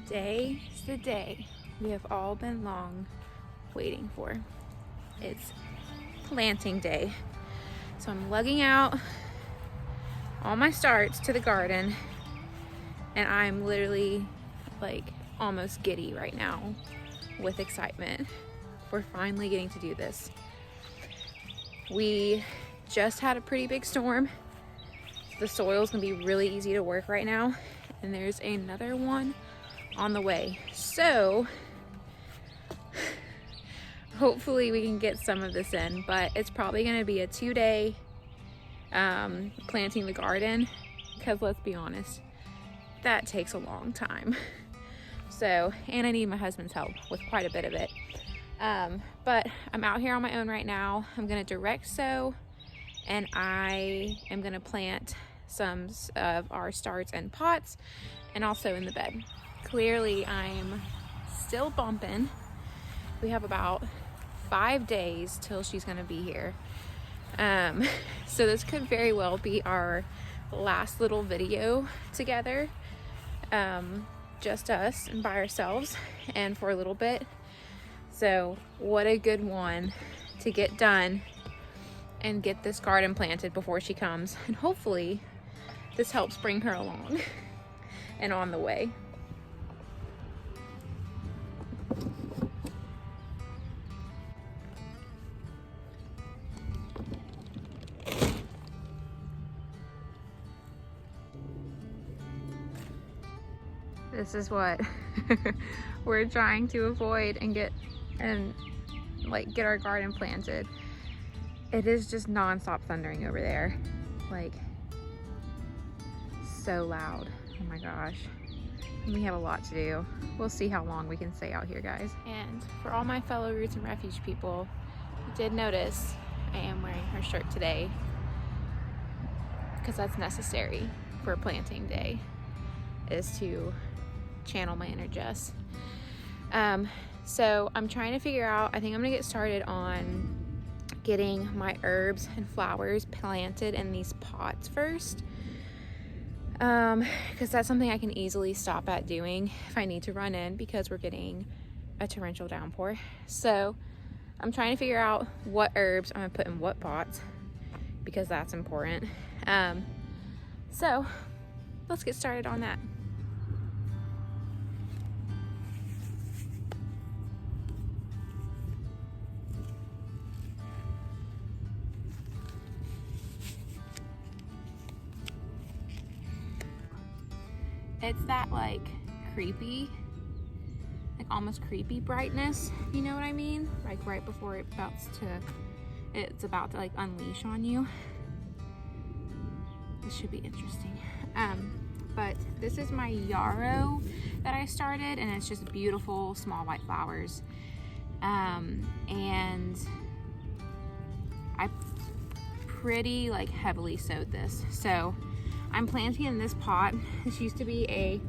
Today is the day we have all been long waiting for. It's planting day. So I'm lugging out all my starts to the garden, and I'm literally like almost giddy right now with excitement. We're finally getting to do this. We just had a pretty big storm. The soil's gonna be really easy to work right now, and there's another one on the way. So hopefully we can get some of this in, but it's probably gonna be a 2-day planting the garden, because let's be honest, that takes a long time. So, and I need my husband's help with quite a bit of it. But I'm out here on my own right now. I'm gonna direct sow, and I am gonna plant some of our starts in pots and also in the bed. Clearly I'm still bumping. We have about 5 days till she's gonna be here. So this could very well be our last little video together, just us and by ourselves and for a little bit. So what a good one to get done and get this garden planted before she comes, and hopefully this helps bring her along and on the way. This is what we're trying to avoid and get our garden planted. It is just non-stop thundering over there, like so loud. Oh my gosh. And we have a lot to do. We'll see how long we can stay out here, guys. And for all my fellow Roots and Refuge people, you did notice I am wearing her shirt today, because that's necessary for planting day, is to channel my inner Jess. So I'm trying to figure out, I think I'm gonna get started on getting my herbs and flowers planted in these pots first, because that's something I can easily stop at doing if I need to run in, because we're getting a torrential downpour. So I'm trying to figure out what herbs I'm gonna put in what pots, because that's important. So let's get started on that. It's that like creepy, like almost creepy brightness, you know what I mean? Like right before it's about to like unleash on you. This should be interesting. But this is my yarrow that I started, and it's just beautiful small white flowers. And I pretty like heavily sowed this. So I'm planting in this pot. This used to be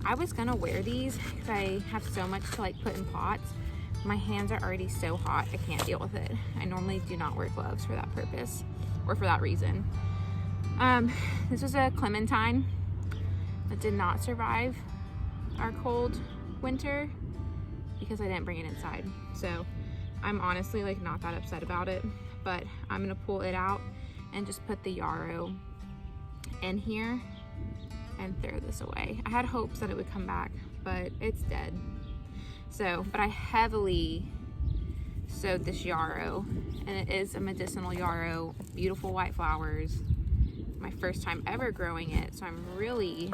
I was gonna wear these because I have so much to like put in pots. My hands are already so hot, I can't deal with it. I normally do not wear gloves for that purpose, or for that reason. This was a clementine that did not survive our cold winter because I didn't bring it inside. So I'm honestly like not that upset about it, but I'm gonna pull it out and just put the yarrow in here and throw this away. I had hopes that it would come back, but it's dead. So, but I heavily sowed this yarrow, and it is a medicinal yarrow, beautiful white flowers. My first time ever growing it, so I'm really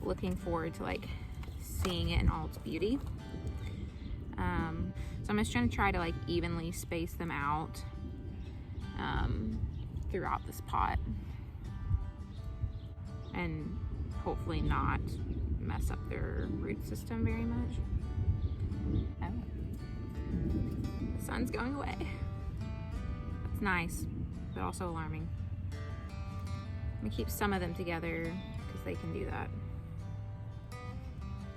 looking forward to like seeing it in all its beauty. So I'm just trying to try to like evenly space them out throughout this pot, and hopefully not mess up their root system very much. Oh, the sun's going away. That's nice, but also alarming. I'm gonna keep some of them together because they can do that.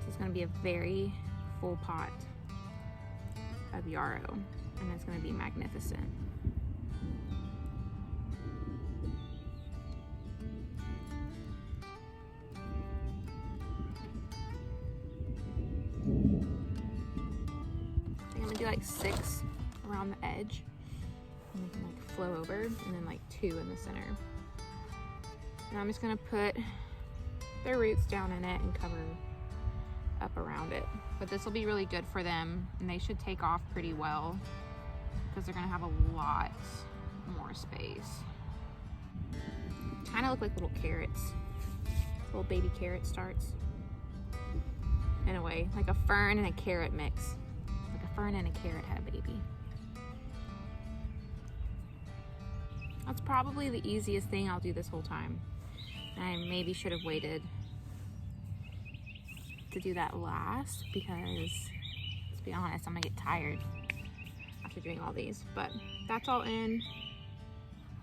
This is gonna be a very full pot of yarrow, and it's gonna be magnificent. around the edge, and they can like flow over, and then like 2 in the center. And I'm just gonna put their roots down in it and cover up around it. But this will be really good for them, and they should take off pretty well because they're gonna have a lot more space. Kind of look like little carrots, little baby carrot starts. In a way, like a fern and a carrot mix. Like a fern and a carrot had a baby. That's probably the easiest thing I'll do this whole time. I maybe should have waited to do that last because, let's be honest, I'm gonna get tired after doing all these. But that's all in.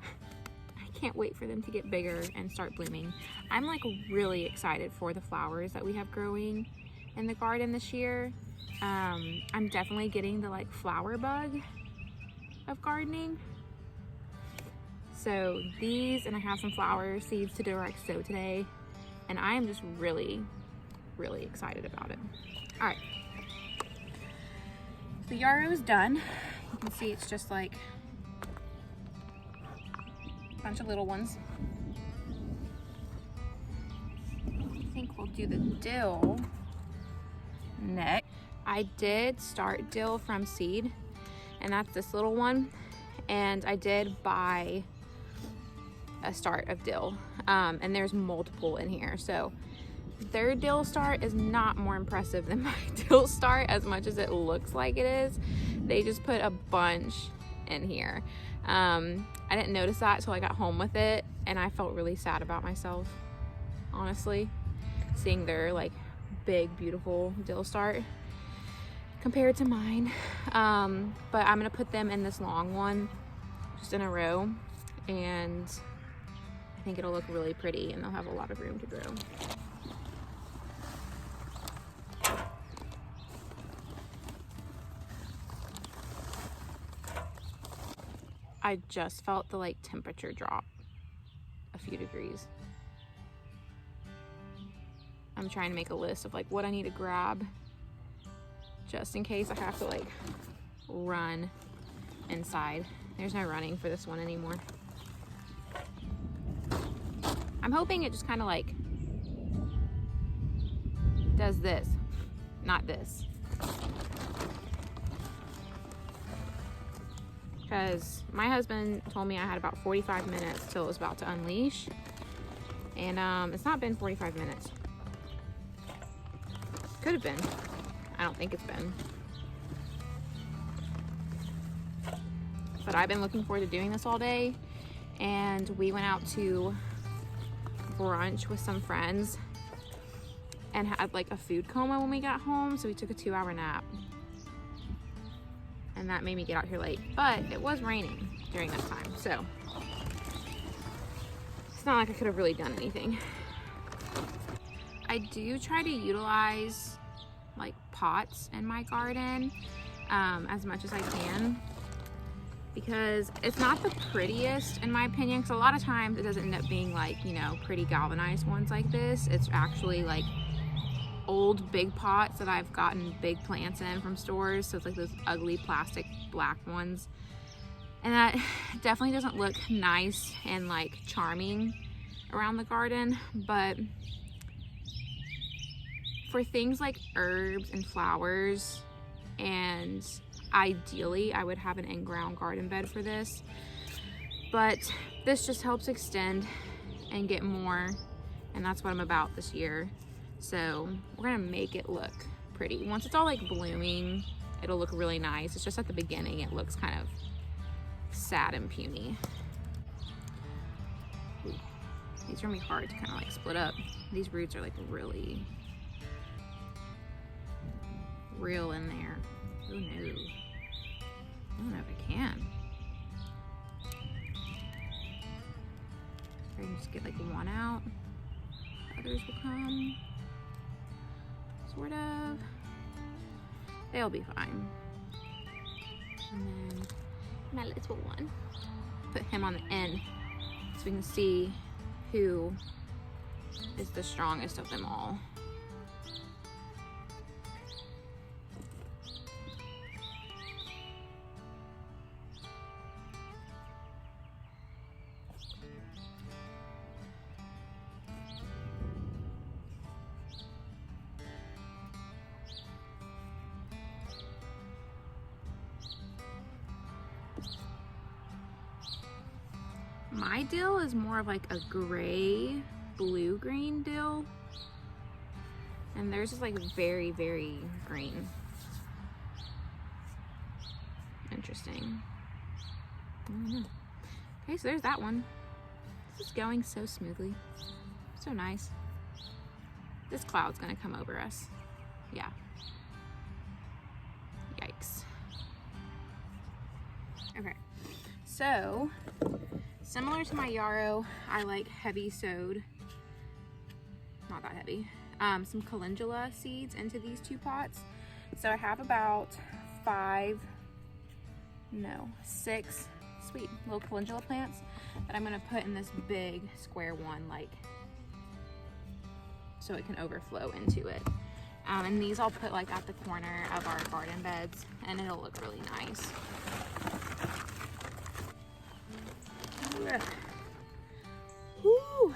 I can't wait for them to get bigger and start blooming. I'm like really excited for the flowers that we have growing in the garden this year. I'm definitely getting the like flower bug of gardening. So these, and I have some flower seeds to direct sow today, and I am just really excited about it. All right, the yarrow is done. You can see it's just like a bunch of little ones. I think we'll do the dill next. I did start dill from seed, and that's this little one, and I did buy a start of dill, and there's multiple in here. So their dill start is not more impressive than my dill start as much as it looks like it is. They just put a bunch in here. I didn't notice that till I got home with it, and I felt really sad about myself, honestly, seeing their like big beautiful dill start compared to mine. But I'm gonna put them in this long one just in a row, and I think it'll look really pretty, and they'll have a lot of room to grow. I just felt the like temperature drop a few degrees. I'm trying to make a list of like what I need to grab just in case I have to like run inside. There's no running for this one anymore. I'm hoping it just kind of like does this, not this. Because my husband told me I had about 45 minutes till it was about to unleash. And it's not been 45 minutes. Could have been. I don't think it's been. But I've been looking forward to doing this all day. And we went out to brunch with some friends and had like a food coma when we got home. So we took a 2-hour nap. And that made me get out here late. But it was raining during that time. So it's not like I could have really done anything. I do try to utilize like pots in my garden as much as I can, because it's not the prettiest in my opinion, because a lot of times it doesn't end up being like, you know, pretty galvanized ones like this. It's actually like old big pots that I've gotten big plants in from stores, so it's like those ugly plastic black ones, and that definitely doesn't look nice and like charming around the garden. But for things like herbs and flowers, and ideally I would have an in-ground garden bed for this, but this just helps extend and get more, and that's what I'm about this year. So we're gonna make it look pretty. Once it's all like blooming, it'll look really nice. It's just at the beginning it looks kind of sad and puny. Ooh, these are gonna be hard to kind of like split up. These roots are like really real in there. Oh no. I don't know if I can. I can just get like one out. Others will come. Sort of. They'll be fine. And then my little one. Put him on the end so we can see who is the strongest of them all. My dill is more of like a gray, blue-green dill. And theirs is like very, very green. Interesting. I don't know. Okay, so there's that one. This is going so smoothly. So nice. This cloud's gonna come over us. Yeah. Yikes. Okay, so similar to my yarrow, I like heavy sowed, not that heavy, some calendula seeds into these 2 pots. So I have about 6 sweet little calendula plants that I'm gonna put in this big square one, like, so it can overflow into it. And these I'll put like at the corner of our garden beds, and it'll look really nice. Woo!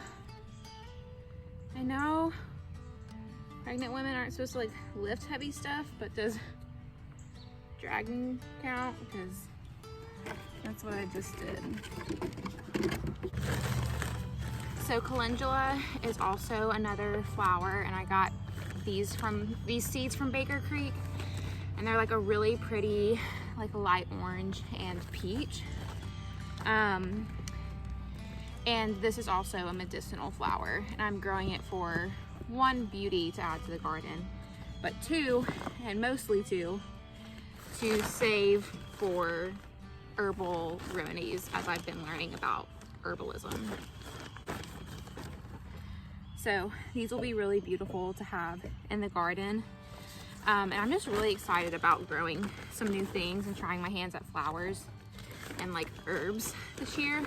I know pregnant women aren't supposed to like lift heavy stuff, but does dragging count? Because that's what I just did. So calendula is also another flower, and I got these seeds from Baker Creek, and they're like a really pretty like light orange and peach. And this is also a medicinal flower, and I'm growing it for 1, beauty to add to the garden, but 2, and mostly 2, to save for herbal remedies as I've been learning about herbalism. So these will be really beautiful to have in the garden. And I'm just really excited about growing some new things and trying my hands at flowers and like herbs this year.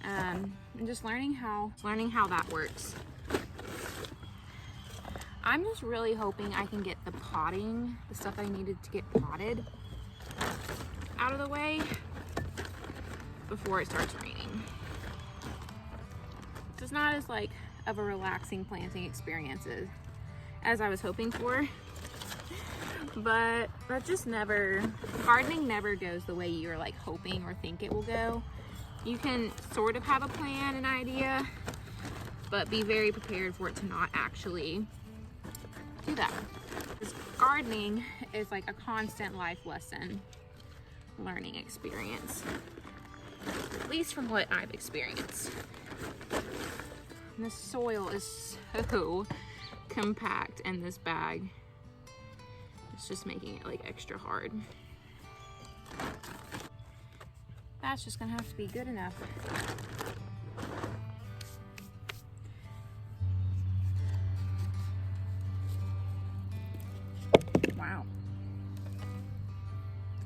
And just learning how that works. I'm just really hoping I can get the potting, the stuff I needed to get potted, out of the way before it starts raining. It's not as like of a relaxing planting experience as I was hoping for, but that just gardening never goes the way you're like hoping or think it will go. You can sort of have a plan, an idea, but be very prepared for it to not actually do that. Because gardening is like a constant life lesson learning experience, at least from what I've experienced. And the soil is so compact in this bag. It's just making it like extra hard. That's just gonna have to be good enough. Wow.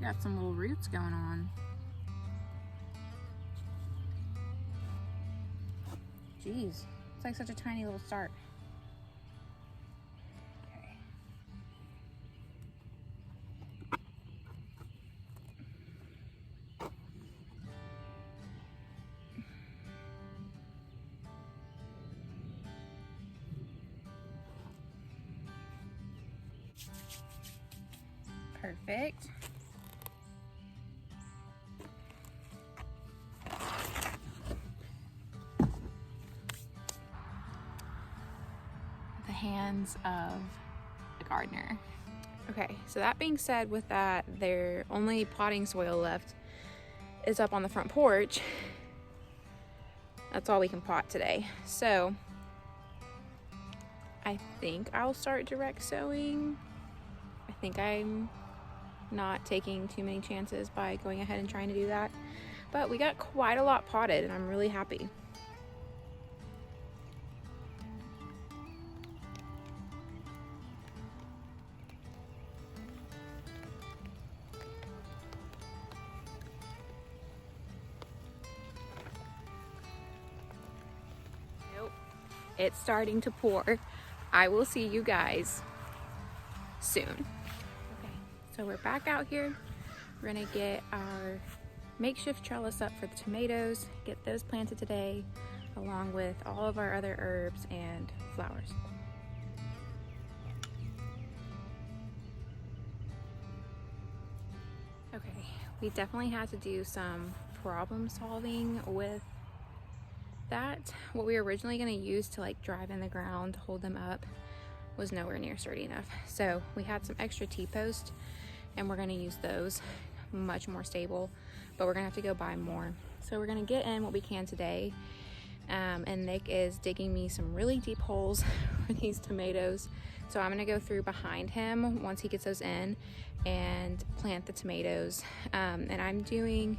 Got some little roots going on. Jeez, it's like such a tiny little start. Okay. Perfect. The hands of the gardener. Okay, so that being said, with that, their only potting soil left is up on the front porch. That's all we can pot today. So I think I'll start direct sowing. I think I'm not taking too many chances by going ahead and trying to do that. But we got quite a lot potted, and I'm really happy. Nope. It's starting to pour. I will see you guys soon. So we're back out here. We're gonna get our makeshift trellis up for the tomatoes, get those planted today, along with all of our other herbs and flowers. Okay, we definitely had to do some problem solving with that. What we were originally going to use to like drive in the ground to hold them up was nowhere near sturdy enough. So we had some extra T-posts and we're going to use those, much more stable, but we're going to have to go buy more. So we're going to get in what we can today. And Nick is digging me some really deep holes for these tomatoes. So I'm gonna go through behind him once he gets those in and plant the tomatoes. And I'm doing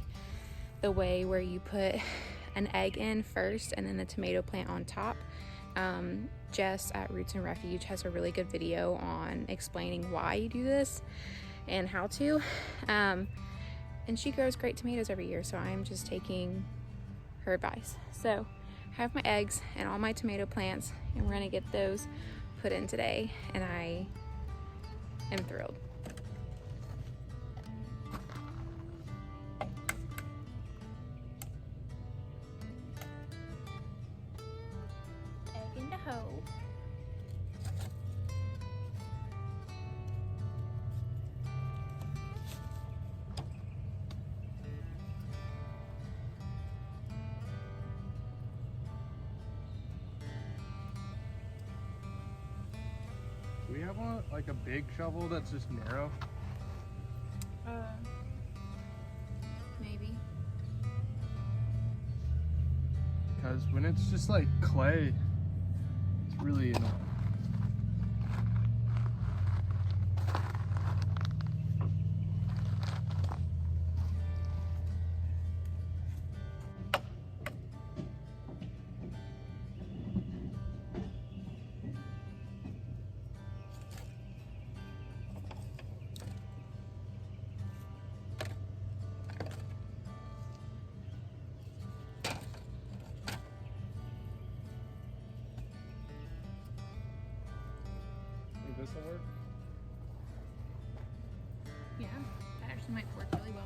the way where you put an egg in first and then the tomato plant on top. Jess at Roots and Refuge has a really good video on explaining why you do this and how to. And she grows great tomatoes every year, so I'm just taking her advice. So I have my eggs and all my tomato plants, and we're gonna get those put in today, and I am thrilled. Egg in the hole. Do we have one, like a big shovel that's just narrow? Maybe. Because when it's just like clay, it's really annoying. Think this will work? Yeah, that actually might work really well.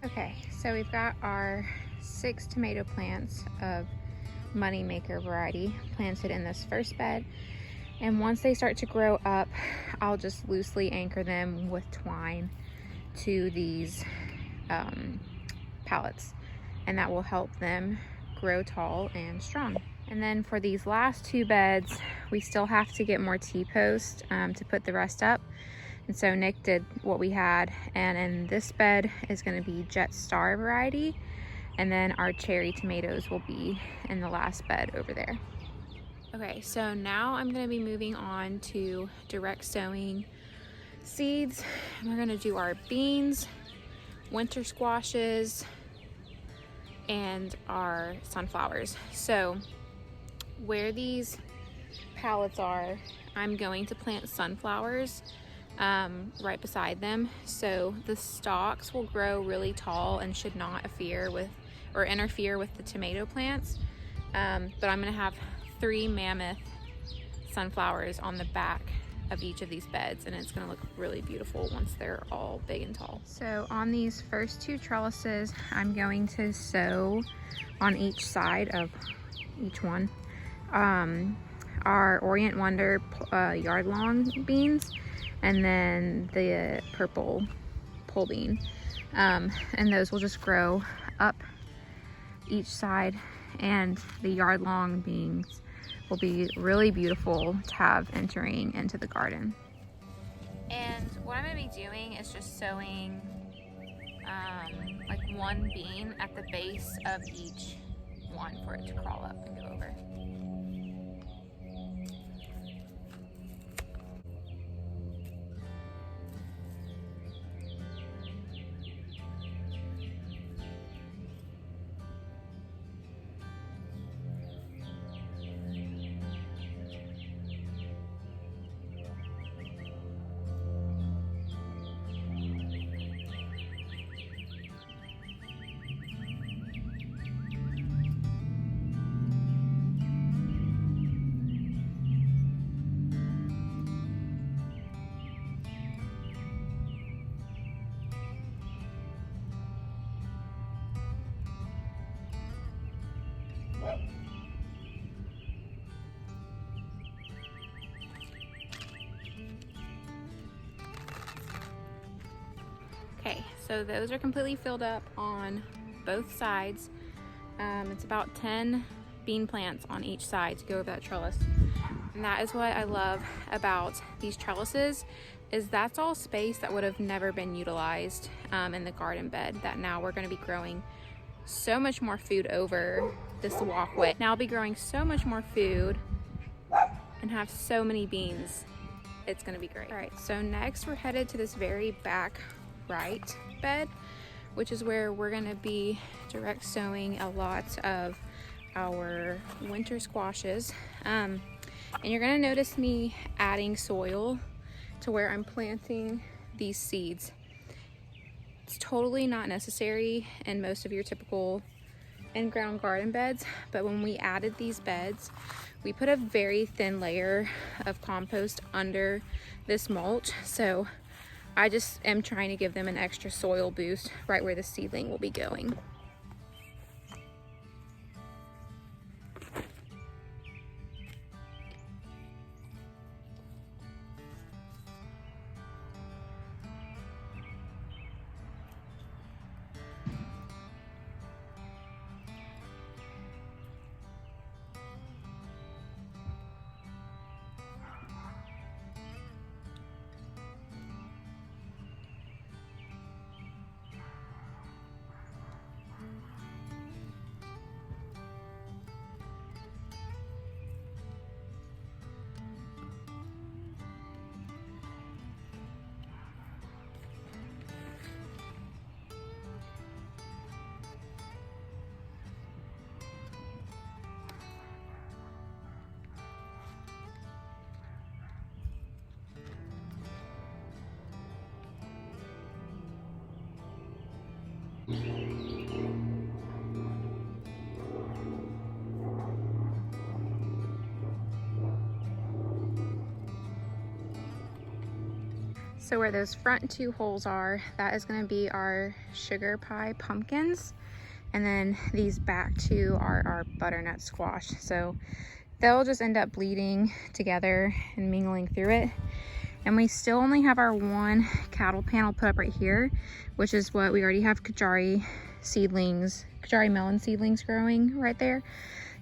Okay, so we've got our 6 tomato plants of Moneymaker variety planted in this first bed. And once they start to grow up, I'll just loosely anchor them with twine to these pallets. And that will help them grow tall and strong. And then for these last 2 beds, we still have to get more T-posts to put the rest up. And so Nick did what we had. And in this bed is gonna be Jet Star variety. And then our cherry tomatoes will be in the last bed over there. Okay, so now I'm gonna be moving on to direct sowing seeds. And we're gonna do our beans, winter squashes, and our sunflowers. So where these pallets are, I'm going to plant sunflowers right beside them. So the stalks will grow really tall and should not interfere with the tomato plants. But I'm gonna have 3 mammoth sunflowers on the back of each of these beds, and it's gonna look really beautiful once they're all big and tall. So on these first 2 trellises, I'm going to sow on each side of each one our Orient Wonder yard long beans, and then the purple pole bean, and those will just grow up each side, and the yard long beans will be really beautiful to have entering into the garden. And what I'm going to be doing is just sowing like 1 bean at the base of each one for it to crawl up and go over. Okay, so those are completely filled up on both sides. It's about 10 bean plants on each side to go over that trellis. And that is what I love about these trellises, is that's all space that would have never been utilized in the garden bed, that now we're gonna be growing so much more food over this walkway. Now I'll be growing so much more food and have so many beans. It's gonna be great. All right, so next we're headed to this very back right bed, which is where we're gonna be direct sowing a lot of our winter squashes. And you're gonna notice me adding soil to where I'm planting these seeds. It's totally not necessary in most of your typical in-ground garden beds, but when we added these beds, we put a very thin layer of compost under this mulch. So I just am trying to give them an extra soil boost right where the seedling will be going. So where those front 2 holes are, that is gonna be our sugar pie pumpkins. And then these back 2 are our butternut squash. So they'll just end up bleeding together and mingling through it. And we still only have our 1 cattle panel put up right here, which is what we already have Kajari melon seedlings growing right there.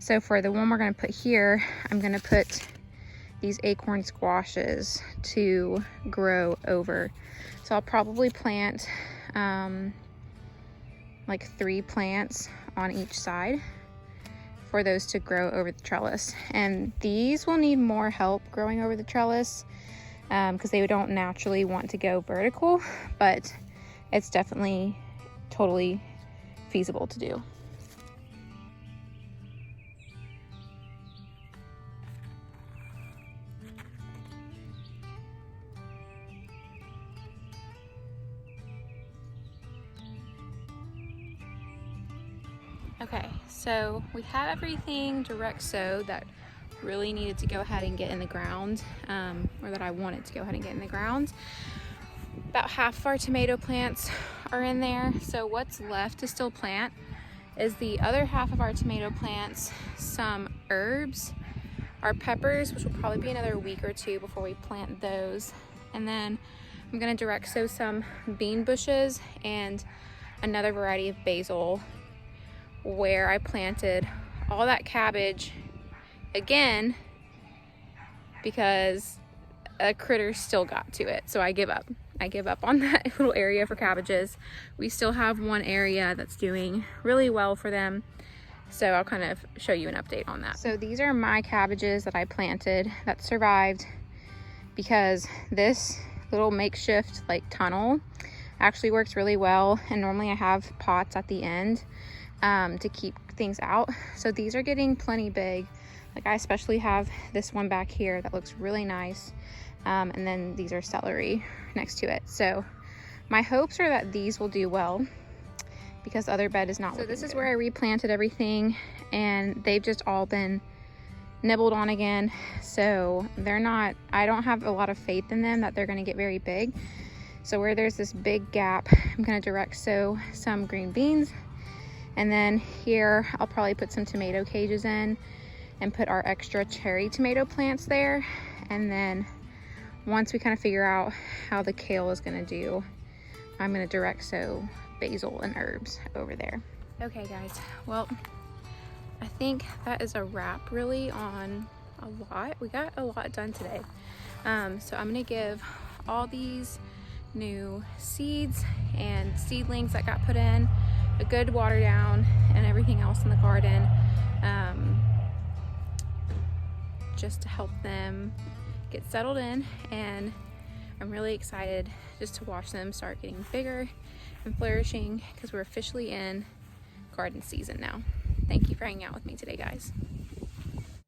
So for the one we're gonna put here, I'm gonna put these acorn squashes to grow over. So I'll probably plant like 3 plants on each side for those to grow over the trellis. And these will need more help growing over the trellis because they don't naturally want to go vertical, but it's definitely totally feasible to do. Okay, so we had everything direct sowed that really needed to go ahead and get in the ground, or that I wanted to go ahead and get in the ground. About half of our tomato plants are in there, so what's left to still plant is the other half of our tomato plants, some herbs, our peppers, which will probably be another week or 2 before we plant those, and then I'm gonna direct sow some bean bushes and another variety of basil where I planted all that cabbage again because a critter still got to it. So I give up. I give up on that little area for cabbages. We still have one area that's doing really well for them. So I'll kind of show you an update on that. So these are my cabbages that I planted that survived because this little makeshift like tunnel actually works really well. And normally I have pots at the end to keep things out. So these are getting plenty big. Like I especially have this one back here that looks really nice. And then these are celery next to it. So my hopes are that these will do well because the other bed is not. So this is where I replanted everything and they've just all been nibbled on again. So they're not, I don't have a lot of faith in them that they're gonna get very big. So where there's this big gap, I'm gonna direct sow some green beans. And then here, I'll probably put some tomato cages in and put our extra cherry tomato plants there. And then once we kind of figure out how the kale is gonna do, I'm gonna direct sow basil and herbs over there. Okay guys, well, I think that is a wrap really on a lot. We got a lot done today. So I'm gonna give all these new seeds and seedlings that got put in a good water down and everything else in the garden, just to help them get settled in. And I'm really excited just to watch them start getting bigger and flourishing because we're officially in garden season now. Thank you for hanging out with me today, guys.